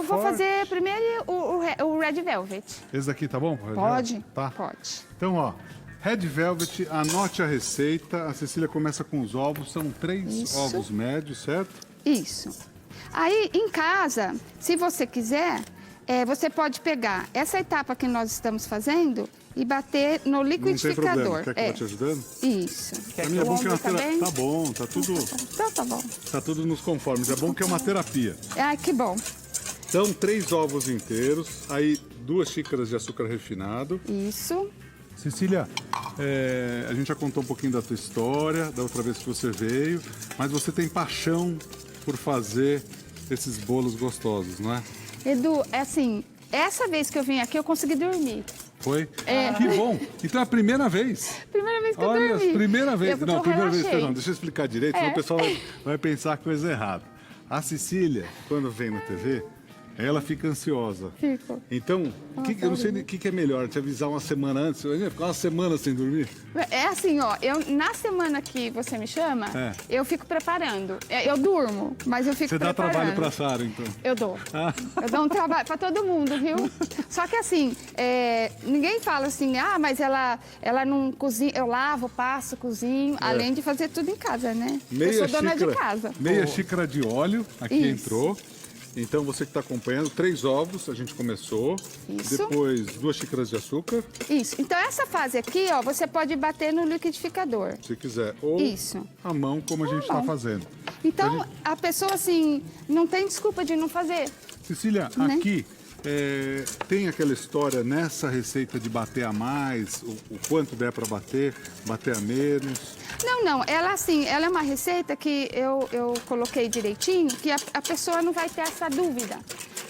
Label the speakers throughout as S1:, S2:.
S1: vou fazer primeiro o Red Velvet.
S2: Esse daqui tá bom?
S1: Pode,
S2: Tá.
S1: pode.
S2: Então, ó, Red Velvet, anote a receita. A Cecília começa com os ovos. São 3
S1: Isso.
S2: ovos médios, certo?
S1: Isso. Aí, em casa, se você quiser, você pode pegar essa etapa que nós estamos fazendo e bater no
S2: Não tem
S1: liquidificador.
S2: problema. Quer que eu vá te ajudando?
S1: Isso.
S2: Pra mim é bom que é uma
S1: tá bem?
S2: Tá bom, tá tudo,
S1: Então tá bom.
S2: tá tudo nos conformes. É bom que é uma terapia.
S1: Ah, que bom.
S2: Então, 3 ovos inteiros, aí 2 xícaras de açúcar refinado.
S1: Isso.
S2: Cecília, a gente já contou um pouquinho da tua história, da outra vez que você veio, mas você tem paixão por fazer esses bolos gostosos, não é?
S1: Edu, é assim, essa vez que eu vim aqui, eu consegui dormir.
S2: Foi?
S1: É.
S2: Que bom! Então é a primeira vez.
S1: Primeira vez que eu
S2: Olha,
S1: dormi.
S2: primeira vez.
S1: Porque
S2: Não,
S1: eu
S2: primeira vez,
S1: relaxei.
S2: não. Deixa eu explicar direito, senão o pessoal vai pensar coisa errada. A Cecília, quando vem na TV, ela fica ansiosa.
S1: Fico.
S2: Então, eu não sei o que é melhor, te avisar uma semana antes. Eu ia ficar uma semana sem dormir.
S1: É assim, ó, na semana que você me chama, eu fico preparando. Eu durmo, mas eu fico
S2: Você dá
S1: preparando.
S2: trabalho pra Sara, então.
S1: Eu dou. Eu dou um trabalho pra todo mundo, viu? Só que assim, ninguém fala assim, mas ela não cozinha, eu lavo, passo, cozinho, além de fazer tudo em casa, né? Eu sou dona de casa.
S2: Meia xícara de óleo, aqui
S1: Isso.
S2: entrou. Então, você que está acompanhando, 3 ovos, a gente começou.
S1: Isso.
S2: Depois, 2 xícaras de açúcar,
S1: Isso. Então, essa fase aqui, ó, você pode bater no liquidificador.
S2: se quiser. Ou
S1: Isso.
S2: a mão, como a gente está
S1: mão.
S2: fazendo.
S1: Então, a pessoa, assim, não tem desculpa de não fazer.
S2: Cecília,
S1: Né?
S2: aqui tem aquela história nessa receita de bater a mais, o quanto der para bater a menos.
S1: Não, ela assim, ela é uma receita que eu coloquei direitinho, que a pessoa não vai ter essa dúvida.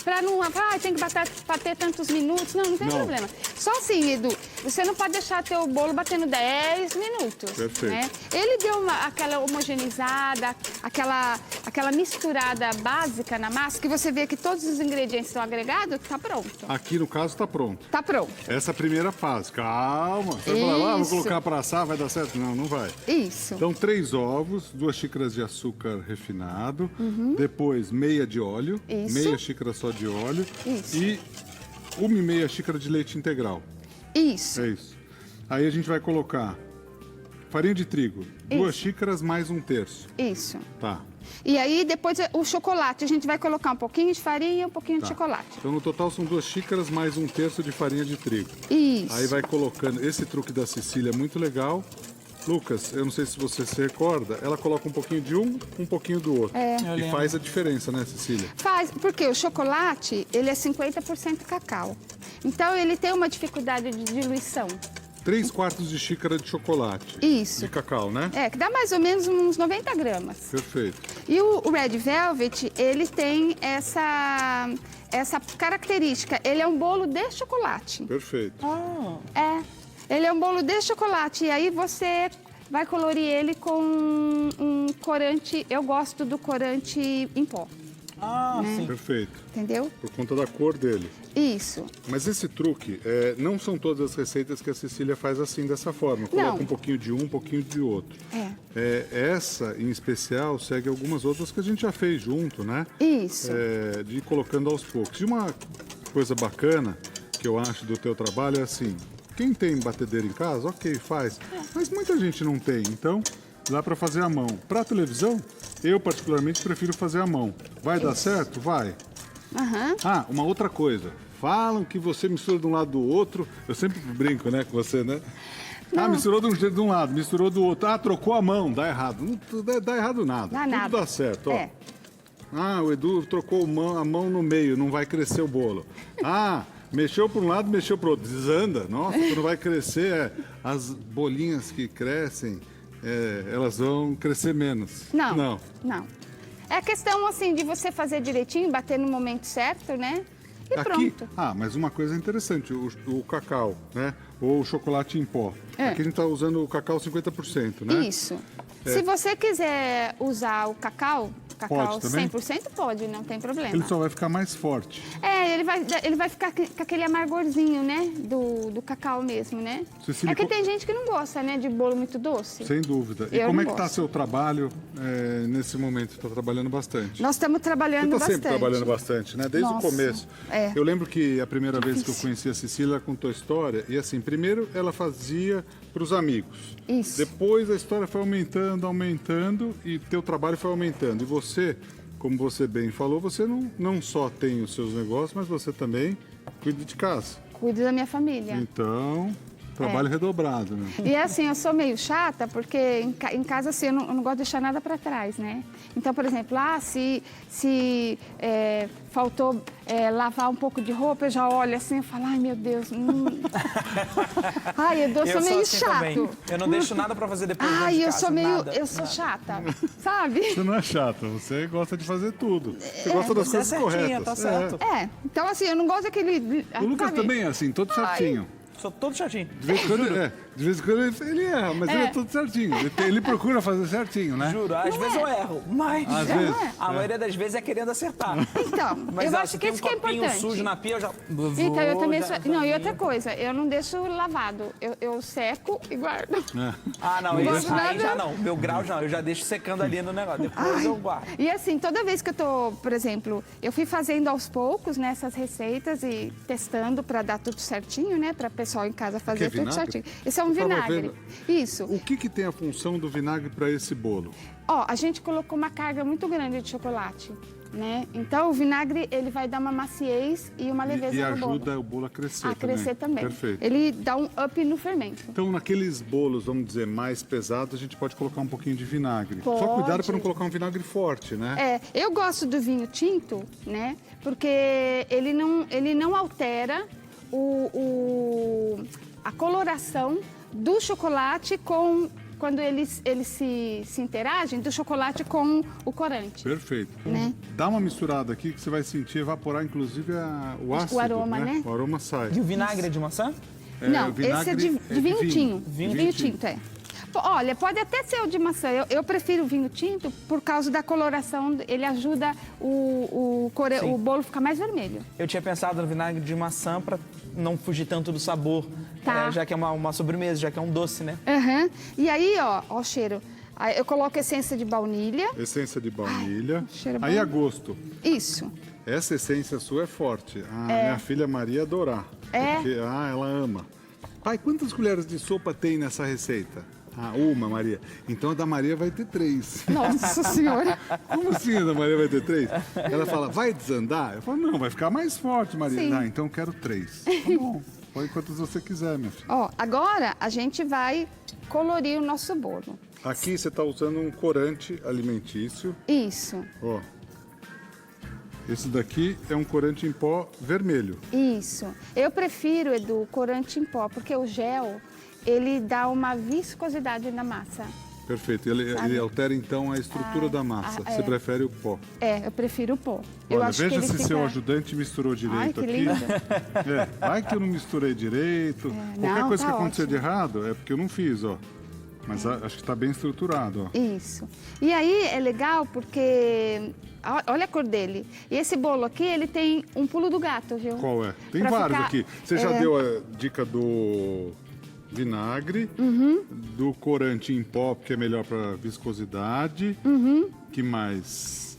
S1: Pra não, tem que bater tantos minutos, não tem problema. Só assim, Edu, você não pode deixar teu bolo batendo 10 minutos.
S2: Perfeito.
S1: Né? Ele deu aquela homogeneizada, aquela misturada básica na massa, que você vê que todos os ingredientes estão agregados, tá pronto.
S2: Aqui, no caso, está pronto.
S1: Tá pronto.
S2: Essa é a primeira fase. Calma. Você vai falar, vou
S1: Isso.
S2: colocar para assar, vai dar certo? Não, não vai.
S1: Isso.
S2: Então, 3 ovos, 2 xícaras de açúcar refinado, depois meia de óleo,
S1: Isso.
S2: meia xícara só de óleo
S1: Isso.
S2: e 1,5 xícara de leite integral.
S1: Isso.
S2: É isso. Aí a gente vai colocar farinha de trigo, 2 xícaras mais 1/3.
S1: Isso.
S2: Tá.
S1: E aí, depois, o chocolate. A gente vai colocar um pouquinho de farinha e um pouquinho de chocolate.
S2: Então, no total, são 2 xícaras mais 1/3 de farinha de trigo.
S1: Isso.
S2: Aí vai colocando. Esse truque da Cecília é muito legal. Lucas, eu não sei se você se recorda, ela coloca um pouquinho de um pouquinho do outro. E faz a diferença, né, Cecília?
S1: Faz, porque o chocolate, ele é 50% cacau. Então, ele tem uma dificuldade de diluição.
S2: 3/4 de xícara de chocolate.
S1: Isso.
S2: De cacau, né?
S1: Que dá mais ou menos uns 90 gramas.
S2: Perfeito.
S1: E o Red Velvet, ele tem essa característica. Ele é um bolo de chocolate.
S2: Perfeito.
S1: Ele é um bolo de chocolate. E aí você vai colorir ele com um corante. Eu gosto do corante em pó.
S3: Sim.
S2: Perfeito.
S1: Entendeu?
S2: Por conta da cor dele.
S1: Isso.
S2: Mas esse truque, não são todas as receitas que a Cecília faz assim, dessa forma. Coloca
S1: Não.
S2: um pouquinho de um pouquinho de outro. Essa, em especial, segue algumas outras que a gente já fez junto, né?
S1: Isso.
S2: De ir colocando aos poucos. E uma coisa bacana que eu acho do teu trabalho é assim, quem tem batedeira em casa, ok, faz. Mas muita gente não tem, então dá para fazer à mão. Para televisão, eu particularmente prefiro fazer à mão. Vai dar certo? Vai. Uma outra coisa. Falam que você mistura de um lado do outro. Eu sempre brinco, né, com você, né? Misturou de um lado, misturou do outro. Trocou a mão, dá errado. Não dá errado nada.
S1: Dá
S2: Tudo
S1: nada.
S2: dá certo, ó. O Edu trocou a mão no meio, não vai crescer o bolo. Mexeu para um lado, mexeu para o outro. Desanda. Nossa, não vai crescer. As bolinhas que crescem, elas vão crescer menos.
S1: Não. É questão, assim, de você fazer direitinho, bater no momento certo, né? E
S2: Aqui,
S1: pronto.
S2: mas uma coisa interessante, o cacau, né? Ou o chocolate em pó. Aqui a gente está usando o cacau 50%, né?
S1: Isso. Se você quiser usar o cacau, cacau
S2: Pode também?
S1: 100% pode, não tem problema.
S2: Ele só vai ficar mais forte.
S1: É, ele vai ficar com aquele amargorzinho, né? Do cacau mesmo, né?
S2: Cecília,
S1: É que tem gente que não gosta, né? De bolo muito doce.
S2: Sem dúvida. E
S1: Eu
S2: como
S1: não
S2: é que está
S1: gosto.
S2: seu trabalho nesse momento? Você está trabalhando bastante.
S1: Nós estamos trabalhando
S2: Você está
S1: bastante.
S2: sempre trabalhando bastante, né? Desde
S1: Nossa,
S2: o começo.
S1: é.
S2: Eu lembro que a primeira vez que eu
S1: Difícil.
S2: conheci a Cecília, ela contou a história. E assim, primeiro ela fazia para os amigos.
S1: Isso.
S2: Depois a história foi aumentando, aumentando e teu trabalho foi aumentando. E você, como você bem falou, você não só tem os seus negócios, mas você também cuida de casa.
S1: Cuido da minha família.
S2: Então, trabalho redobrado, né?
S1: E assim, eu sou meio chata, porque em casa assim, eu não gosto de deixar nada para trás, né? Então, por exemplo, se faltou lavar um pouco de roupa, eu já olho assim e falo, ai meu Deus, ai, eu sou meio
S3: assim
S1: chato.
S3: também. Eu não deixo nada pra fazer depois dentro de
S1: Ai, eu
S3: casa,
S1: sou meio,
S3: nada.
S1: eu sou chata, sabe?
S2: Você não é chata, você gosta de fazer tudo. Você gosta das
S3: Você é
S2: coisas
S3: certinha,
S2: corretas.
S3: tá certo.
S1: Então assim, eu não gosto daquele...
S2: O Lucas
S1: sabe?
S2: também é assim, todo certinho.
S3: Sou todo chatinho.
S2: De vez em quando ele erra, mas ele é todo certinho. Ele procura fazer certinho, né?
S3: Juro, às vezes eu erro, mas
S2: Às vezes.
S3: a maioria das vezes é querendo acertar.
S1: Então,
S3: Mas
S1: eu
S3: ó,
S1: acho
S3: se
S1: que
S3: tem
S1: isso
S3: um
S1: que é
S3: copinho
S1: importante.
S3: sujo na pia, eu já...
S1: Então, eu também
S3: já-
S1: sou... Não, e outra coisa, eu não deixo lavado. Eu seco e guardo.
S3: Ah, não,
S1: gosto
S3: isso aí
S1: nada.
S3: já não. Meu grau já não, eu já deixo secando ali no negócio. Depois eu guardo.
S1: E assim, toda vez que eu tô, por exemplo, eu fui fazendo aos poucos nessas receitas e testando para dar tudo certinho, né? Para o pessoal em casa fazer
S2: Que é
S1: tudo
S2: vinagre?
S1: certinho. Esse é um
S2: Eu tava
S1: vinagre.
S2: vendo.
S1: Isso.
S2: O que tem a função do vinagre para esse bolo?
S1: Ó, a gente colocou uma carga muito grande de chocolate, né? Então o vinagre, ele vai dar uma maciez e uma leveza
S2: E
S1: no bolo.
S2: ajuda o bolo a crescer
S1: A crescer também.
S2: Perfeito.
S1: Ele dá um up no fermento.
S2: Então, naqueles bolos, vamos dizer, mais pesados, a gente pode colocar um pouquinho de vinagre. Só
S1: Pode.
S2: cuidado para não colocar um vinagre forte, né?
S1: Eu gosto do vinho tinto, né? Porque ele não altera a coloração do chocolate quando eles se interagem, do chocolate com o corante.
S2: Perfeito.
S1: Né?
S2: Dá uma misturada aqui que você vai sentir evaporar, inclusive, o ácido.
S1: aroma, né?
S2: O aroma sai.
S3: E o vinagre é de maçã?
S1: Não,
S2: o vinagre
S1: esse é de vinho tinto.
S3: Vinho
S1: Vinho tinto, é. Olha, pode até ser o de maçã. Eu prefiro o vinho tinto por causa da coloração. Ele ajuda o bolo ficar mais vermelho.
S3: Eu tinha pensado no vinagre de maçã pra não fugir tanto do sabor.
S1: Tá.
S3: Já que é uma sobremesa, já que é um doce, né?
S1: Aham. E aí, ó o cheiro. Aí eu coloco essência de baunilha.
S2: Essência de baunilha.
S1: cheiro
S2: Aí
S1: bom.
S2: a gosto.
S1: Isso.
S2: Essa essência sua é forte. A minha filha Maria adorar.
S1: É?
S2: Porque, ela ama. Pai, quantas colheres de sopa tem nessa receita? Uma, Maria. Então a da Maria vai ter 3.
S1: Nossa Senhora.
S2: Como assim a da Maria vai ter 3? Ela fala, vai desandar? Eu falo, não, vai ficar mais forte, Maria.
S1: Sim.
S2: Então eu quero 3. Tá bom. Põe quantas você quiser, minha filha.
S1: Ó, agora a gente vai colorir o nosso bolo.
S2: Aqui você está usando um corante alimentício.
S1: Isso,
S2: Ó. Esse daqui é um corante em pó vermelho.
S1: isso. Eu prefiro, Edu, corante em pó, porque o gel, ele dá uma viscosidade na massa.
S2: Perfeito. Ele altera então a estrutura da massa. Você prefere o pó.
S1: Eu prefiro o pó. Eu
S2: Olha,
S1: acho que
S2: veja
S1: ele
S2: se
S1: fica...
S2: seu ajudante misturou direito
S1: Ai, que
S2: aqui.
S1: lindo.
S2: Vai que eu não misturei direito. Qualquer
S1: não,
S2: coisa
S1: tá
S2: que acontecer
S1: ótimo.
S2: de errado é porque eu não fiz, ó. Mas acho que está bem estruturado, ó.
S1: Isso. E aí é legal porque... Olha a cor dele. E esse bolo aqui, ele tem um pulo do gato, viu?
S2: Qual é? Tem
S1: Pra
S2: vários
S1: ficar-
S2: aqui. Você já deu a dica do vinagre, do corante em pó, que é melhor para viscosidade. Que mais?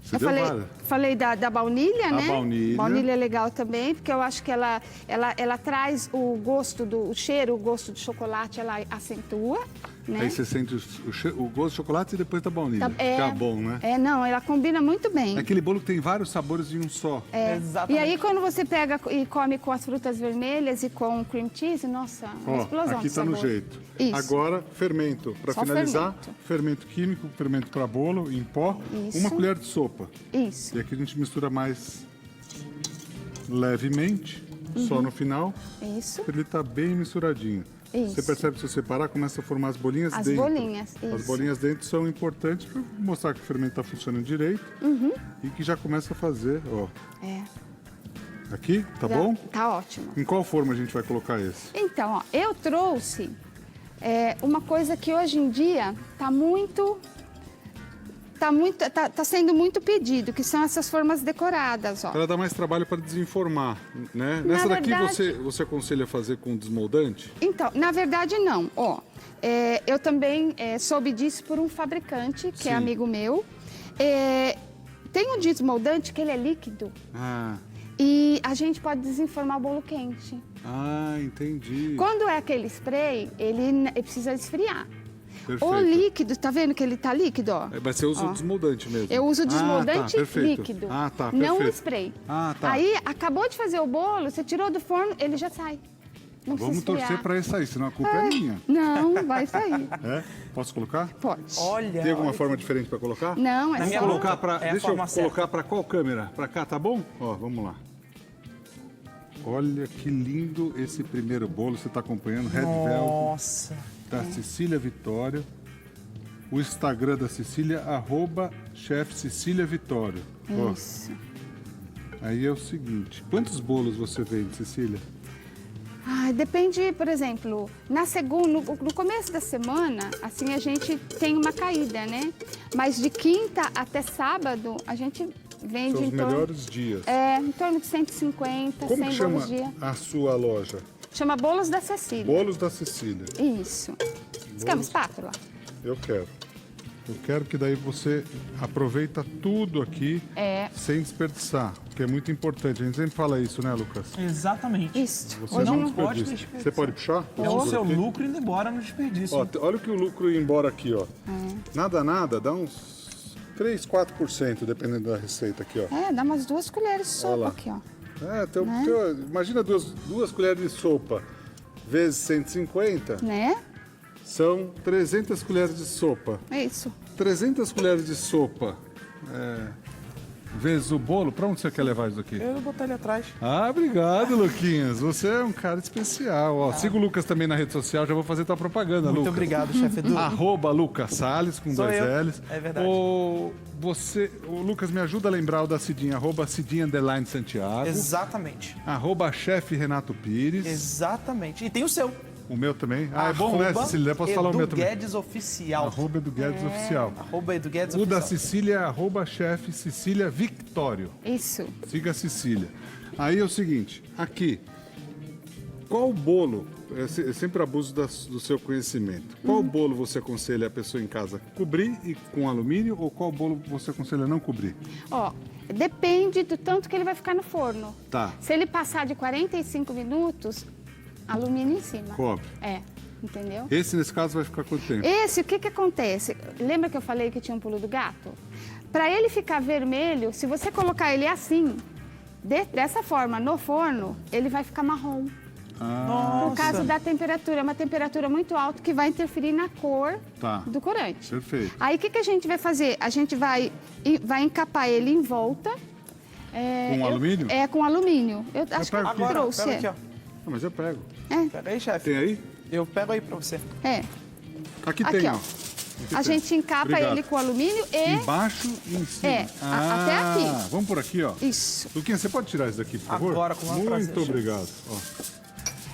S2: Você
S1: Eu
S2: deu
S1: falei,
S2: várias.
S1: falei da baunilha,
S2: A
S1: né?
S2: baunilha.
S1: Baunilha é legal também, porque eu acho que ela traz o gosto o cheiro, o gosto do chocolate, ela acentua, né?
S2: Aí você sente o gosto de chocolate e depois da baunilha. Fica bom, né?
S1: Não, ela combina muito bem.
S2: É aquele bolo que tem vários sabores em um só.
S1: E
S3: Exatamente.
S1: aí, quando você pega e come com as frutas vermelhas e com cream cheese, nossa, uma
S2: Ó,
S1: explosão
S2: aqui
S1: de
S2: tá no
S1: sabor.
S2: jeito.
S1: Isso.
S2: Agora, fermento. Para
S1: Só
S2: finalizar, fermento químico, fermento para bolo, em pó,
S1: Isso.
S2: uma colher de sopa.
S1: Isso.
S2: E aqui a gente mistura mais levemente, só no final,
S1: Isso.
S2: para ele estar bem misturadinho.
S1: Isso.
S2: Você percebe, se você parar, começa a formar as bolinhas
S1: As
S2: dentro.
S1: bolinhas,
S2: As
S1: isso.
S2: bolinhas dentro são importantes para mostrar que o fermento está funcionando direito e que já começa a fazer, ó. Aqui, tá
S1: Já-
S2: bom?
S1: Tá ótimo.
S2: Em qual forma a gente vai colocar esse?
S1: Então, ó, eu trouxe uma coisa que hoje em dia tá muito tá sendo muito pedido, que são essas formas decoradas, ó.
S2: Para dar mais trabalho para desenformar, né? Nessa daqui
S1: verdade-
S2: você aconselha fazer com desmoldante?
S1: Então, na verdade, não. Ó, eu também soube disso por um fabricante, que é
S2: Sim.
S1: amigo meu. Tem um desmoldante que ele é líquido
S2: Ah,
S1: e a gente pode desenformar o bolo quente.
S2: entendi.
S1: Quando é aquele spray, ele precisa esfriar.
S2: Perfeito.
S1: O líquido, tá vendo que ele tá líquido, ó?
S2: Mas você usa o desmoldante mesmo?
S1: Eu uso desmoldante
S2: perfeito.
S1: líquido,
S2: Tá,
S1: não o
S2: perfeito.
S1: spray.
S2: Tá.
S1: Aí, acabou de fazer o bolo, você tirou do forno, ele já sai. Não precisa
S2: Vamos torcer
S1: esfriar.
S2: para isso aí, senão a culpa é minha.
S1: Não, vai sair.
S2: É? Posso colocar?
S1: Pode.
S3: Olha.
S2: Tem alguma
S3: olha
S2: forma diferente para colocar?
S1: Não, é
S3: Na minha
S1: só...
S3: boca.
S2: Colocar pra,
S3: É a
S2: deixa eu
S3: forma certa.
S2: colocar para qual câmera? Para cá, tá bom? Ó, vamos lá. Olha que lindo esse primeiro bolo. Você está acompanhando Red Velvet
S3: Nossa.
S2: da Cecília Vitória. O Instagram da Cecília, @chef Cecília Vitória. Ó,
S1: Isso.
S2: aí é o seguinte, quantos bolos você vende, Cecília?
S1: Ai, depende, por exemplo, no começo da semana, assim, a gente tem uma caída, né? Mas de quinta até sábado, a gente vende
S2: São os
S1: em torno...
S2: melhores dias.
S1: Em torno de 150,
S2: Como
S1: 100
S2: que chama
S1: bolos dia.
S2: a sua loja?
S1: Chama Bolos da Cecília.
S2: Bolos da Cecília.
S1: Isso. Você quer uma espátula?
S2: Eu quero. Eu quero que daí você aproveita tudo aqui sem desperdiçar, porque é muito importante. A gente sempre fala isso, né, Lucas?
S3: Exatamente.
S1: Isso.
S2: Você
S1: Hoje
S2: não
S3: não pode
S2: desperdiça.
S3: desperdiçar.
S2: Você pode puxar?
S3: É o seu
S2: Aqui.
S3: lucro indo embora no desperdício.
S2: Ó, olha o que o lucro ia embora aqui, ó. Nada, dá uns 3, 4%, dependendo da receita aqui, ó.
S1: dá umas 2 colheres de
S2: Olha
S1: sopa
S2: lá.
S1: aqui, ó.
S2: Imagina duas colheres de sopa vezes 150,
S1: Né?
S2: são 300 colheres de sopa.
S1: É isso.
S2: 300 colheres de sopa vezes o bolo, pra onde você quer levar isso aqui?
S3: Eu vou botar ele atrás.
S2: Obrigado, Luquinhas. Você é um cara especial. Ó, siga o Lucas também na rede social, já vou fazer tua propaganda,
S3: Muito
S2: Lucas.
S3: obrigado, chefe Edu.
S2: @Lucas Salles, com
S3: Sou
S2: 2
S3: eu.
S2: L's.
S3: É verdade.
S2: O Lucas, me ajuda a lembrar o da Cidinha, @Cidinha_Santiago.
S3: Exatamente.
S2: @chefe Renato Pires.
S3: Exatamente. E tem o seu.
S2: O meu também. É bom, né, Cecília? Eu posso falar o meu também.
S3: Guedes Oficial.
S2: Edu Guedes Oficial.
S3: Edu Guedes
S2: O da
S3: Oficial.
S2: Cecília é @chefe Cecília Victório.
S1: Isso.
S2: Siga a Cecília. Aí é o seguinte, aqui, qual bolo, eu sempre abuso do seu conhecimento, qual bolo você aconselha a pessoa em casa cobrir e com alumínio ou qual bolo você aconselha não cobrir?
S1: Ó, depende do tanto que ele vai ficar no forno.
S2: Tá.
S1: Se ele passar de 45 minutos, alumínio em cima.
S2: Cobre.
S1: Entendeu?
S2: Esse, nesse caso, vai ficar quanto tempo?
S1: Esse, o que que acontece? Lembra que eu falei que tinha um pulo do gato? Para ele ficar vermelho, se você colocar ele assim, dessa forma, no forno, ele vai ficar marrom. Por causa da temperatura. É uma temperatura muito alta que vai interferir na cor
S2: Tá.
S1: do corante.
S2: Perfeito.
S1: Aí, o que que a gente vai fazer? A gente vai encapar ele em volta.
S2: Com alumínio?
S1: Com alumínio. Eu acho que
S2: pego
S1: eu
S2: aqui.
S3: Agora,
S1: trouxe.
S3: pega aqui, ó.
S2: Ah, mas eu pego.
S3: Pega aí, chefe.
S2: Tem aí?
S3: Eu pego aí pra você.
S2: Aqui,
S1: Aqui,
S2: tem,
S1: ó.
S2: ó.
S1: A gente encapa
S2: Obrigado.
S1: ele com alumínio e...
S2: Embaixo e em cima.
S1: Até aqui.
S2: Vamos por aqui, ó.
S1: Isso.
S2: Luquinha, você pode tirar isso daqui, por favor?
S3: Agora, com o maior prazer,
S2: Muito
S3: chefe.
S2: obrigado. Ó.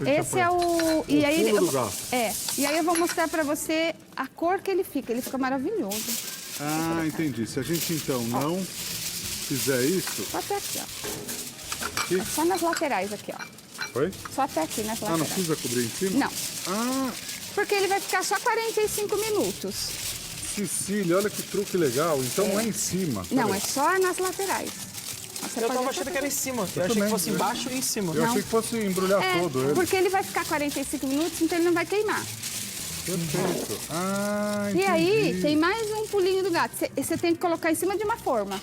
S1: Esse é o... E aí,
S2: pulo do gato.
S1: E aí eu vou mostrar pra você a cor que ele fica. Ele fica maravilhoso.
S2: Entendi. Se a gente, então, não fizer isso...
S1: Só até aqui, ó.
S2: Aqui?
S1: Só nas laterais aqui, ó.
S2: Foi?
S1: Só até aqui, nas
S2: Não
S1: laterais.
S2: precisa cobrir em cima?
S1: Não. Porque ele vai ficar só 45 minutos.
S2: Cecília, olha que truque legal. Então não é em cima.
S1: Não,
S2: Peraí.
S1: é só nas laterais. Você
S3: Eu
S1: pode
S3: tava
S1: até
S3: achando que era em cima. Eu achei
S2: também.
S3: que fosse embaixo e em cima.
S2: Eu achei que fosse embrulhar todo ele.
S1: porque ele vai ficar 45 minutos, então ele não vai queimar.
S2: Perfeito.
S1: E aí,
S2: entendi.
S1: tem mais um pulinho do gato. Você tem que colocar em cima de uma forma.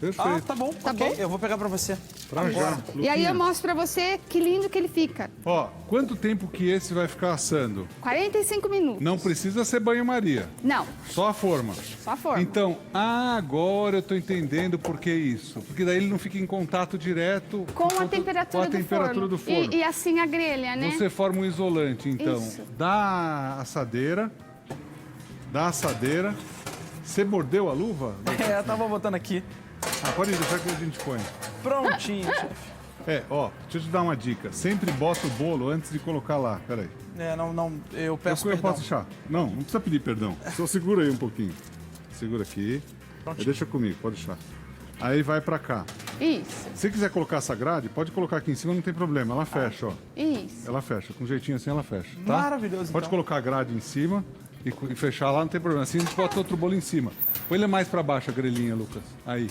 S2: Perfeito.
S3: Tá bom.
S1: Tá
S3: ok.
S1: bom?
S3: Eu vou pegar pra você.
S2: Pra já.
S1: E aí
S2: Luquinha.
S1: eu mostro pra você que lindo que ele fica.
S2: Ó, quanto tempo que esse vai ficar assando?
S1: 45 minutos.
S2: Não precisa ser banho-maria.
S1: Não,
S2: Só a forma.
S1: só a forma.
S2: Então, agora eu tô entendendo por que isso. Porque daí ele não fica em contato direto
S1: com a temperatura,
S2: do forno.
S1: E assim a grelha, né?
S2: Você forma um isolante, então.
S1: Isso.
S2: Dá assadeira. Você mordeu a luva?
S3: Eu tava botando aqui.
S2: Pode deixar que a gente põe.
S3: Prontinho, chefe.
S2: Deixa eu te dar uma dica. Sempre bota o bolo antes de colocar lá. Peraí.
S3: Eu peço
S2: Eu
S3: perdão.
S2: posso deixar? Não precisa pedir perdão. Só segura aí um pouquinho. Segura aqui. Deixa comigo, pode deixar. Aí vai pra cá.
S1: Isso,
S2: Se quiser colocar essa grade, pode colocar aqui em cima, não tem problema. Ela fecha, ó.
S1: isso.
S2: Ela fecha. Com um jeitinho assim, ela fecha, tá?
S3: Maravilhoso,
S2: Pode
S3: então.
S2: colocar a grade em cima e fechar lá, não tem problema. Assim a gente bota outro bolo em cima. Põe ele mais pra baixo, a grelhinha, Lucas. Aí.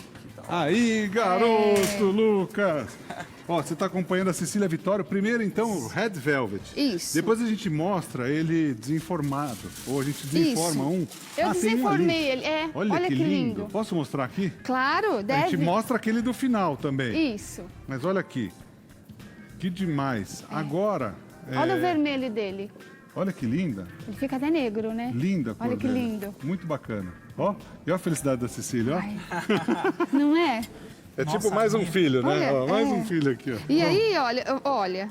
S2: Aí, garoto, Lucas! Ó, você tá acompanhando a Cecília Vitório. Primeiro, então, o Red Velvet.
S1: Isso.
S2: Depois a gente mostra ele desinformado. Ou a gente desinforma um.
S1: Eu
S2: tem um ali.
S1: desinformei ele.
S2: Olha que lindo. Posso mostrar aqui?
S1: Claro,
S2: A
S1: deve.
S2: gente mostra aquele do final também.
S1: Isso.
S2: Mas olha aqui. Que demais. Agora.
S1: Olha o vermelho dele.
S2: Olha que linda.
S1: Ele fica até negro, né?
S2: Linda a cor
S1: Olha que
S2: dela.
S1: lindo.
S2: Muito bacana. Ó, e olha a felicidade da Cecília, ó.
S1: Ai. Não é?
S2: É
S3: Nossa,
S2: tipo mais um
S3: minha.
S2: filho, né?
S1: Olha,
S2: Ó, mais
S1: é.
S2: um filho aqui, ó.
S1: E aí, olha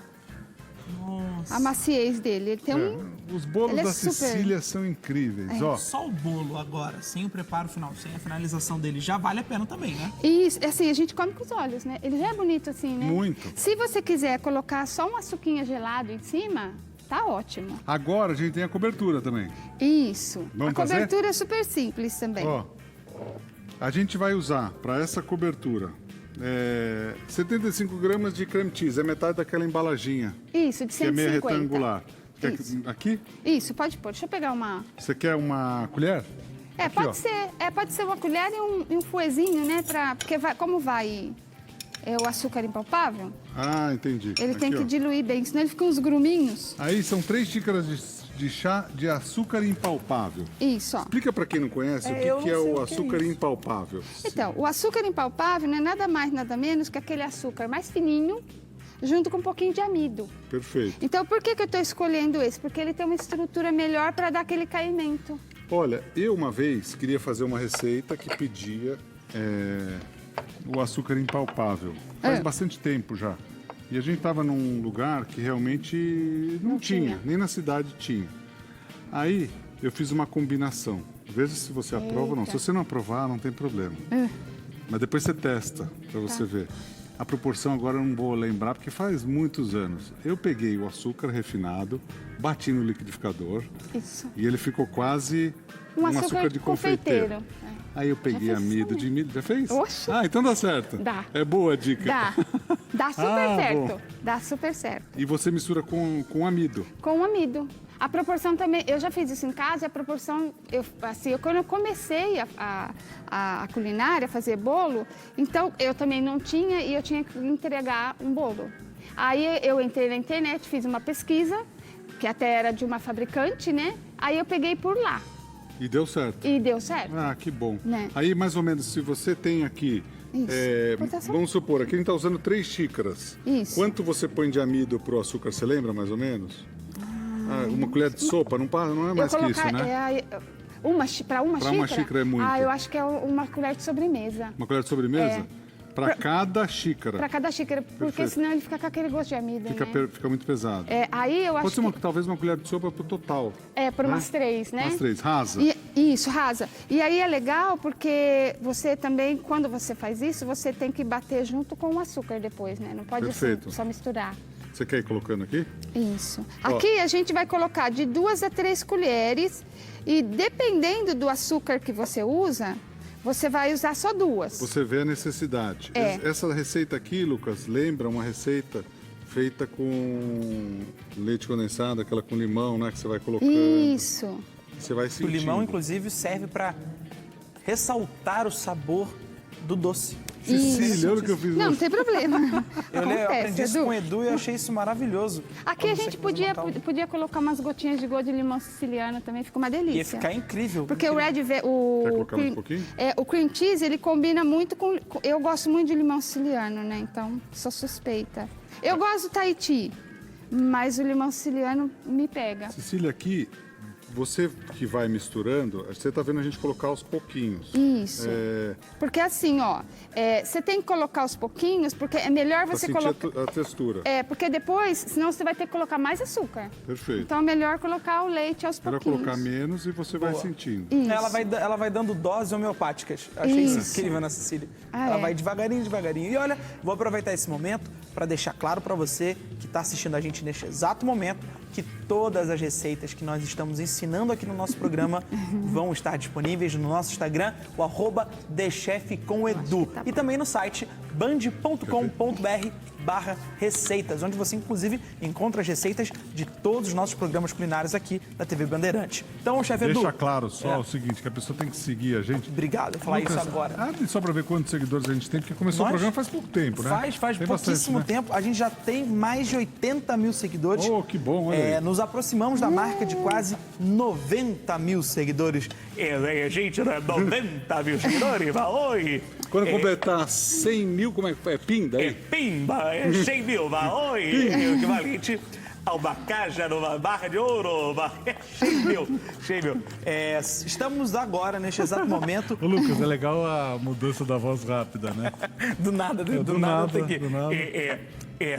S3: Nossa.
S1: a maciez dele. Ele tem um.
S2: Os bolos
S1: Ele é
S2: da
S1: super-
S2: Cecília são incríveis, ó.
S3: Só o bolo agora, sem o preparo final, sem a finalização dele, já vale a pena também, né?
S1: Isso, assim, a gente come com os olhos, né? Ele já é bonito assim, né?
S2: Muito.
S1: Se você quiser colocar só um açuquinha gelado em cima, tá ótimo.
S2: Agora a gente tem a cobertura também.
S1: Isso.
S2: Vamos
S1: a
S2: fazer?
S1: cobertura é super simples também.
S2: Ó, a gente vai usar para essa cobertura 75 gramas de creme cheese, é metade daquela embalaginha,
S1: Isso, de
S2: que é
S1: 150.
S2: meio retangular. Quer
S1: Isso.
S2: aqui?
S1: Isso, pode pôr. Deixa eu pegar uma.
S2: Você quer uma colher? Aqui,
S1: Pode
S2: ó.
S1: ser. Pode ser uma colher e um fouetzinho, né? Porque como vai o açúcar impalpável,
S2: Ah, entendi.
S1: ele tem
S2: Aqui,
S1: que
S2: ó.
S1: diluir bem, senão ele fica uns gruminhos.
S2: Aí são 3 xícaras de chá de açúcar impalpável.
S1: Isso, ó.
S2: Explica para quem não conhece
S3: eu
S2: o que
S3: não
S2: é
S3: sei
S2: o
S3: o que é
S2: açúcar
S3: isso.
S2: impalpável.
S1: Então, o açúcar impalpável não é nada mais, nada menos que aquele açúcar mais fininho, junto com um pouquinho de amido.
S2: Perfeito.
S1: Então, por que eu estou escolhendo esse? Porque ele tem uma estrutura melhor para dar aquele caimento.
S2: Olha, eu uma vez queria fazer uma receita que pedia o açúcar impalpável. Faz bastante tempo já. E a gente estava num lugar que realmente não tinha, nem na cidade tinha. Aí eu fiz uma combinação. Veja se você aprova ou não. Se você não aprovar, não tem problema. Mas depois você testa para você ver. A proporção agora eu não vou lembrar, porque faz muitos anos. Eu peguei o açúcar refinado, bati no liquidificador
S1: Isso.
S2: e ele ficou quase
S1: Um
S2: açúcar
S1: açúcar
S2: de confeiteiro.
S1: confeiteiro.
S2: Aí eu peguei
S1: Já fez isso
S2: amido de milho. Já fez?
S1: Oxe.
S2: Ah, então dá certo.
S1: Dá.
S2: É boa a dica.
S1: Dá. Dá super
S2: Ah,
S1: certo.
S2: bom.
S1: Dá super certo.
S2: E você mistura com amido.
S1: Com o amido. A proporção também, eu já fiz isso em casa e a proporção, quando eu comecei a culinária, a fazer bolo, então eu também não tinha e eu tinha que entregar um bolo. Aí eu entrei na internet, fiz uma pesquisa, que até era de uma fabricante, né? Aí eu peguei por lá
S2: E deu certo.
S1: e deu certo.
S2: Ah, que bom.
S1: Né?
S2: Aí, mais ou menos, se você tem aqui...
S1: Isso. Portação.
S2: vamos supor, aqui a gente está usando 3 xícaras.
S1: Isso.
S2: Quanto você põe de amido pro açúcar, você lembra mais ou menos? Uma colher de sopa, não é mais que isso, né?
S1: Para uma xícara?
S2: uma xícara é muito.
S1: Ah, eu acho que é uma colher de sobremesa.
S2: Uma colher de sobremesa? Para cada xícara.
S1: Para cada xícara, porque
S2: Perfeito.
S1: senão ele fica com aquele gosto de amido,
S2: Fica,
S1: né?
S2: fica muito pesado.
S1: Aí eu
S2: Pode
S1: acho
S2: ser
S1: que...
S2: talvez uma colher de sopa pro total.
S1: por umas 3, né?
S2: Umas 3, rasa.
S1: Isso, rasa. E aí é legal porque você também, quando você faz isso, você tem que bater junto com o açúcar depois, né? Não pode
S2: Perfeito.
S1: assim, só misturar.
S2: Você quer ir colocando aqui?
S1: Isso.
S2: Ó.
S1: Aqui a gente vai colocar de 2 a 3 colheres e dependendo do açúcar que você usa, você vai usar só 2.
S2: Você vê a necessidade. Essa receita aqui, Lucas, lembra uma receita feita com leite condensado, aquela com limão, né? Que você vai colocando.
S1: Isso.
S2: Você vai
S3: O
S2: sentindo.
S3: limão, inclusive, serve para ressaltar o sabor do doce.
S2: Cecília, olha o que eu fiz.
S1: Não, não tem problema.
S3: Eu aprendi isso
S1: Edu.
S3: com o Edu e achei isso maravilhoso.
S1: Aqui a
S3: Quando você
S1: gente
S3: quiser montar
S1: podia colocar umas gotinhas de gosto de limão siciliano também, fica uma delícia.
S3: Ia ficar incrível.
S1: Porque o
S3: incrível.
S1: red,
S2: Quer colocar mais um pouquinho?
S1: o cream cheese, ele combina muito com... Eu gosto muito de limão siciliano, né? Então, sou suspeita. Eu gosto do Tahiti, mas o limão siciliano me pega.
S2: Cecília, aqui, você que vai misturando, você está vendo a gente colocar aos pouquinhos.
S1: Isso.
S2: É,
S1: Porque assim, ó, você tem que colocar aos pouquinhos, porque é melhor
S2: pra
S1: você
S2: sentir
S1: colocar...
S2: a textura.
S1: Porque depois, senão você vai ter que colocar mais açúcar.
S2: Perfeito.
S1: Então é melhor colocar o leite aos
S2: Melhor
S1: pouquinhos.
S2: colocar menos e você vai sentindo.
S1: Isso.
S3: Ela vai dando doses homeopáticas. Eu achei isso
S1: Isso.
S3: incrível na Cecília.
S1: Ah,
S3: Ela
S1: é?
S3: vai devagarinho, devagarinho. E olha, vou aproveitar esse momento para deixar claro para você que está assistindo a gente neste exato momento que todas as receitas que nós estamos ensinando aqui no nosso programa vão estar disponíveis no nosso Instagram, o @TheChefComEdu. E também no site band.com.br/receitas, onde você, inclusive, encontra as receitas de todos os nossos programas culinários aqui da TV Bandeirante. Então, chefe Edu...
S2: Deixa claro só o seguinte, que a pessoa tem que seguir a gente.
S3: Obrigado, eu vou falar isso agora.
S2: Só para ver quantos seguidores a gente tem, porque começou o programa faz pouco tempo, né?
S3: Faz
S2: tem
S3: pouquíssimo
S2: bastante, né?
S3: tempo. A gente já tem mais de 80 mil seguidores.
S2: Oh, que bom, olha aí.
S3: Nos aproximamos da marca de quase 90 mil seguidores. Gente, né? 90 mil seguidores, oi!
S2: Quando completar 100 mil, como é que é? Pimba aí?
S3: Pimba, 100 mil, oi! Que valente! Uma caixa numa barra de ouro, 100 mil. Estamos agora, neste exato momento...
S2: Ô, Lucas, é legal a mudança da voz rápida, né?
S3: do nada tem que...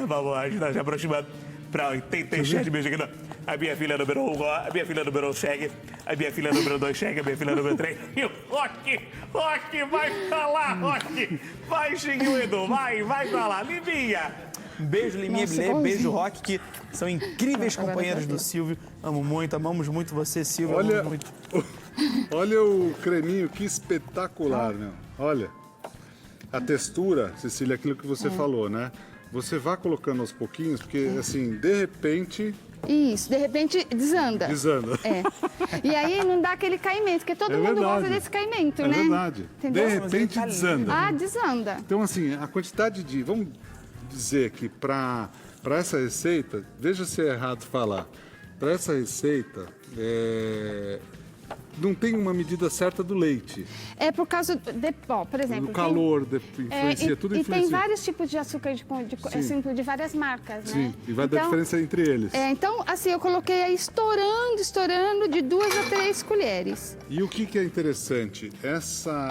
S3: Vamos lá, está se aproximando para 87 mil seguidores. A minha filha número 1, a minha filha número 1 segue, a minha filha número 2 segue, a minha filha número 3. E o Roque, vai falar, Roque. Vai, Xinho Edu, vai pra lá. Liminha. Um beijo, Liminha, beijo, Roque, que são incríveis companheiros do Silvio. Amamos muito você, Silvio.
S2: Olha o creminho, que espetacular, né? Olha, a textura, Cecília, aquilo que você falou, né? Você vai colocando aos pouquinhos, porque, assim, de repente...
S1: Isso, de repente desanda.
S2: Desanda.
S1: E aí não dá aquele caimento, porque todo mundo gosta desse caimento, né?
S2: É verdade.
S1: Entendeu?
S2: De repente desanda.
S1: Ah, desanda.
S2: Então, assim, a quantidade de... Vamos dizer que para essa receita, veja se é errado falar, para essa receita, não tem uma medida certa do leite.
S1: É por causa, por exemplo...
S2: O calor influencia, tudo influencia.
S1: E tem vários tipos de açúcar de várias marcas,
S2: Sim,
S1: né?
S2: e vai dar diferença entre eles.
S1: Então, assim, eu coloquei aí estourando de 2 a 3 colheres.
S2: E o que é interessante?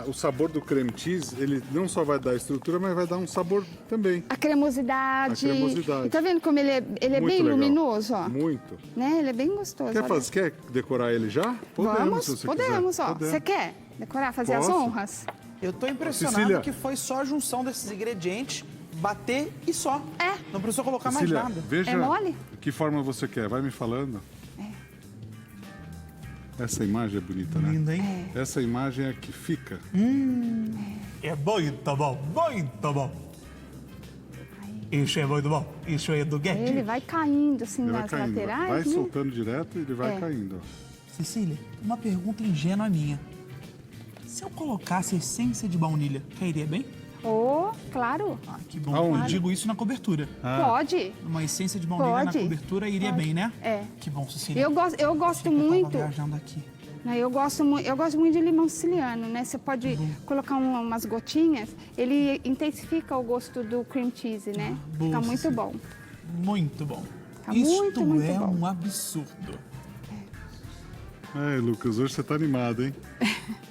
S2: O sabor do cream cheese, ele não só vai dar estrutura, mas vai dar um sabor também.
S1: A cremosidade.
S2: E
S1: tá vendo como ele é bem
S2: legal.
S1: luminoso, ó?
S2: Muito.
S1: Né? Ele é bem gostoso.
S2: Quer decorar ele já?
S1: Vamos,
S2: se você
S1: podemos,
S2: quiser.
S1: ó. Você quer decorar, fazer as honras?
S3: Eu tô impressionado
S2: Cecília.
S3: que foi só a junção desses ingredientes, bater e só.
S1: É.
S3: Não precisou colocar
S2: Cecília,
S3: mais nada.
S2: veja
S1: É mole?
S2: que forma você quer. Vai me falando. Essa imagem é bonita, né?
S3: Linda, hein?
S2: Essa imagem é a que fica.
S3: É muito bom. Isso é muito bom. Isso é do Guedes.
S1: Ele vai caindo assim
S2: Ele vai
S1: nas
S2: caindo.
S1: laterais,
S2: Vai
S1: né?
S2: soltando direto e ele vai caindo. Ó.
S3: Cecília, uma pergunta ingênua minha. Se eu colocasse essência de baunilha, cairia bem?
S1: Claro.
S3: Ah, que bom.
S2: Aonde?
S3: Eu digo isso na cobertura.
S1: Pode.
S3: Uma essência de baunilha na cobertura iria bem, né?
S1: É.
S3: Que bom, Cecília.
S1: Eu gosto
S3: Eu
S1: muito.
S3: tava viajando aqui.
S1: Né, eu gosto muito de limão siciliano, né? Você pode colocar umas gotinhas, ele intensifica o gosto do cream cheese, né?
S3: boa,
S1: Fica muito
S3: Cecília.
S1: bom.
S3: Muito bom.
S1: Tá
S3: Isto
S1: muito
S3: é
S1: bom.
S3: um absurdo.
S2: Ai, Lucas, hoje você tá animado, hein?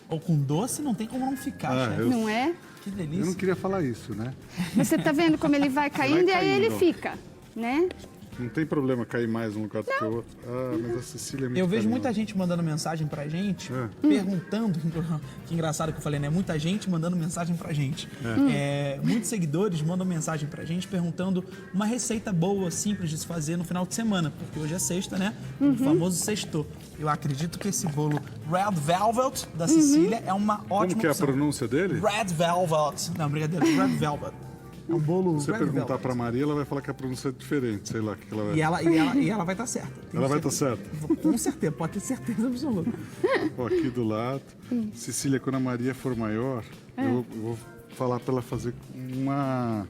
S3: Ou com doce não tem como não ficar, chefe.
S1: Não é?
S3: Que
S2: Eu
S3: delícia.
S2: não queria falar isso, né?
S1: Você tá vendo como ele vai caindo e aí ele
S2: caindo, ó.
S1: fica, né?
S2: Não tem problema cair mais um lugar do que o outro. Ah, mas a Cecília é muito
S3: Eu vejo
S2: carinhosa.
S3: muita gente mandando mensagem pra gente, perguntando, que engraçado que eu falei, né? Muita gente mandando mensagem pra gente. Muitos seguidores mandam mensagem pra gente perguntando uma receita boa, simples de se fazer no final de semana, porque hoje é sexta, né? O famoso sextou. Eu acredito que esse bolo Red Velvet da Cecília é uma ótima
S2: Como que é a
S3: opção.
S2: pronúncia dele?
S3: Red Velvet. Não, brincadeira. Red Velvet. É um bolo
S2: Se você
S3: Red
S2: perguntar
S3: Velvet.
S2: pra Maria, ela vai falar que a pronúncia é diferente, sei lá o que ela vai...
S3: E ela vai estar certa.
S2: Ela vai estar certa.
S3: Com certeza, pode ter certeza absoluta.
S2: Ó, aqui do lado. Cecília, quando a Maria for maior, eu vou falar pra ela fazer uma...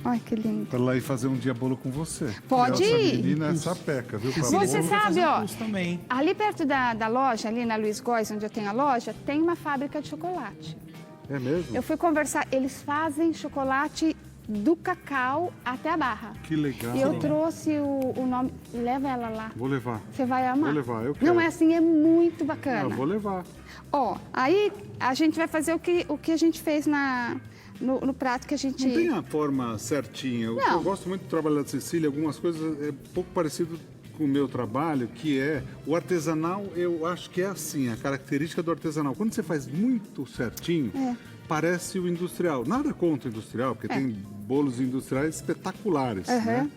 S1: Olha que lindo.
S2: Pra ela ir fazer um dia bolo com você.
S1: Pode
S2: Essa
S1: ir.
S2: menina é sapeca, viu? Pra
S1: Você
S2: bolo.
S1: sabe, ó,
S3: curso também.
S1: ali perto da loja, ali na Luiz Góes, onde eu tenho a loja, tem uma fábrica de chocolate.
S2: É mesmo?
S1: Eu fui conversar, eles fazem chocolate do cacau até a barra.
S2: Que legal.
S1: E eu trouxe o nome, leva ela lá.
S2: Vou levar.
S1: Você vai amar.
S2: Vou levar, eu quero.
S1: Não é assim, é muito
S2: Ah,
S1: bacana.
S2: vou levar.
S1: Ó, aí a gente vai fazer o que a gente fez no prato que a gente...
S2: Não tem a forma certinha.
S1: Não.
S2: Eu gosto muito do trabalho da Cecília, algumas coisas é um pouco parecido com o meu trabalho, que é o artesanal, eu acho que é assim, a característica do artesanal. Quando você faz muito certinho, parece o industrial. Nada contra o industrial, porque tem bolos industriais espetaculares, né?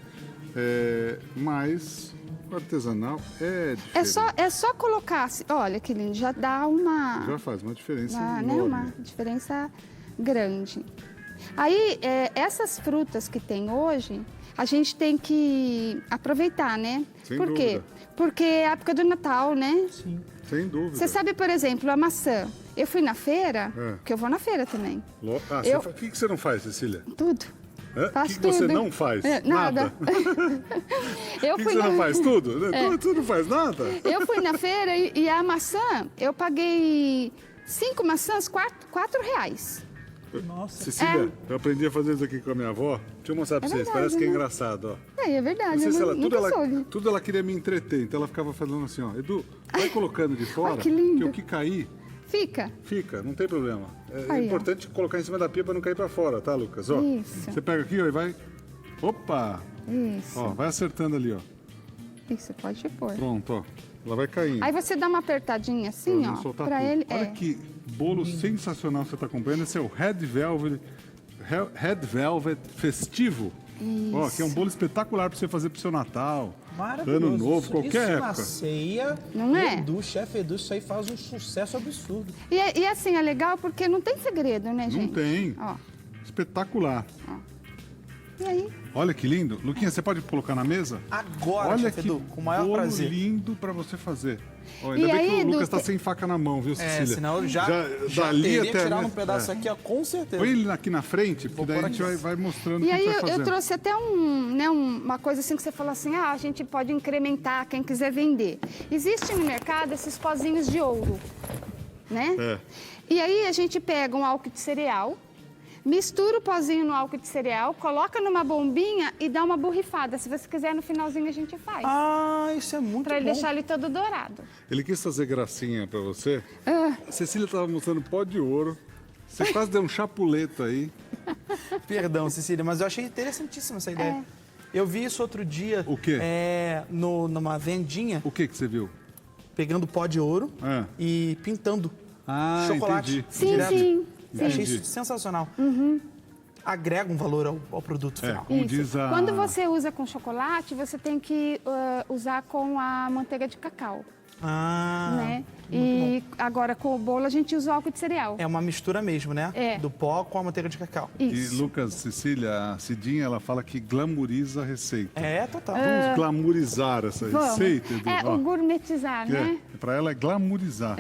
S2: Mas o artesanal é diferente.
S1: É só colocar, olha que lindo, já dá uma...
S2: Já faz uma diferença
S1: né,
S2: enorme.
S1: uma diferença grande. Aí, essas frutas que tem hoje, a gente tem que aproveitar, né?
S2: Sem
S1: Por quê?
S2: dúvida.
S1: Porque é a época do Natal, né?
S4: Sim.
S2: Sem dúvida.
S1: Você sabe, por exemplo, a maçã. Eu fui na feira, porque eu vou na feira também.
S2: O que você não faz, Cecília?
S1: Tudo.
S2: O
S1: Faço
S2: que você
S1: tudo.
S2: não faz?
S1: Nada.
S2: O que você não faz? Tudo? Tu não faz nada?
S1: Eu fui na feira e a maçã, eu paguei 5 maçãs, R$4.
S4: Nossa.
S2: Cecília, eu aprendi a fazer isso aqui com a minha avó. Deixa eu mostrar pra vocês,
S1: verdade,
S2: parece que é
S1: né?
S2: engraçado, ó.
S1: É verdade,
S2: Não sei se ela,
S1: nunca soube.
S2: tudo ela queria me entreter, então ela ficava falando assim, ó, Edu, vai colocando de fora,
S1: que lindo.
S2: o que cair,
S1: Fica.
S2: não tem problema. É
S1: Aí, ó.
S2: importante colocar em cima da pia pra não cair pra fora, tá, Lucas? Ó,
S1: Isso.
S2: você pega aqui, ó, e vai... Opa!
S1: Isso.
S2: Ó, vai acertando ali, ó.
S1: Isso, pode pôr.
S2: Pronto, ó. Ela vai caindo.
S1: Aí você dá uma apertadinha assim,
S2: Pra não
S1: ó,
S2: soltar
S1: pra
S2: tudo.
S1: ele...
S2: Olha que bolo sensacional que você tá comprando. Esse é o Red Velvet Festivo. Ó, que é um bolo espetacular pra você fazer pro seu Natal.
S4: Maravilhoso.
S2: Ano novo,
S4: Isso
S2: qualquer
S4: na
S2: época.
S4: ceia,
S1: Não é?
S4: Edu, chefe Edu, isso aí faz um sucesso absurdo.
S1: E assim, é legal porque não tem segredo, né, gente?
S2: Não tem.
S1: Ó,
S2: Espetacular.
S1: e aí?
S2: Olha que lindo. Luquinha, você pode colocar na mesa?
S4: Agora,
S2: Olha
S4: chefe
S2: que
S4: Edu, com o maior
S2: bolo
S4: prazer.
S2: lindo pra você fazer. Ó, ainda
S1: E
S2: bem que
S1: aí,
S2: o Lucas
S1: Edu,
S2: tá sem faca na mão, viu, Cecília?
S4: Senão eu já
S2: dali
S4: teria
S2: até
S4: tirado
S2: a
S4: um pedaço
S2: mesa.
S4: aqui, ó, com certeza.
S2: Põe ele aqui na frente, porque daí
S4: pôr
S2: a gente
S4: aqui.
S2: vai mostrando o
S1: E
S2: que
S1: aí
S2: vai
S1: eu
S2: fazendo.
S1: trouxe até uma coisa assim que você falou assim, a gente pode incrementar quem quiser vender. Existe no mercado esses pozinhos de ouro, né?
S2: É.
S1: E aí a gente pega um álcool de cereal, mistura o pozinho no álcool de cereal, coloca numa bombinha e dá uma borrifada. Se você quiser, no finalzinho a gente faz.
S4: Ah, isso é muito
S1: Pra ele
S4: bom.
S1: deixar ele todo dourado.
S2: Ele quis fazer gracinha pra você.
S1: Ah,
S2: A Cecília tava mostrando pó de ouro. Você quase deu um chapuleto aí.
S4: Perdão, Cecília, mas eu achei interessantíssima essa ideia. Eu vi isso outro dia.
S2: O quê?
S4: Numa vendinha,
S2: O que você viu?
S4: pegando pó de ouro e pintando chocolate.
S2: Entendi.
S1: sim,
S4: direto.
S1: sim.
S4: Eu achei
S2: Entendi.
S4: isso sensacional. Agrega um valor ao produto
S2: É,
S4: final.
S2: como
S1: Isso.
S2: diz a...
S1: Quando você usa com chocolate, você tem que usar com a manteiga de cacau,
S4: Ah,
S1: né? E agora com o bolo a gente usa o álcool de cereal.
S4: é uma mistura mesmo, né?
S1: É.
S4: Do pó com a manteiga de cacau.
S2: E
S1: Isso.
S2: Lucas, Cecília, a Cidinha, ela fala que glamoriza a receita.
S4: É, total.
S2: Vamos glamorizar essa
S1: Vamos.
S2: receita, Edu?
S1: É,
S2: Ó,
S1: o gourmetizar, né?
S2: Pra ela é glamorizar.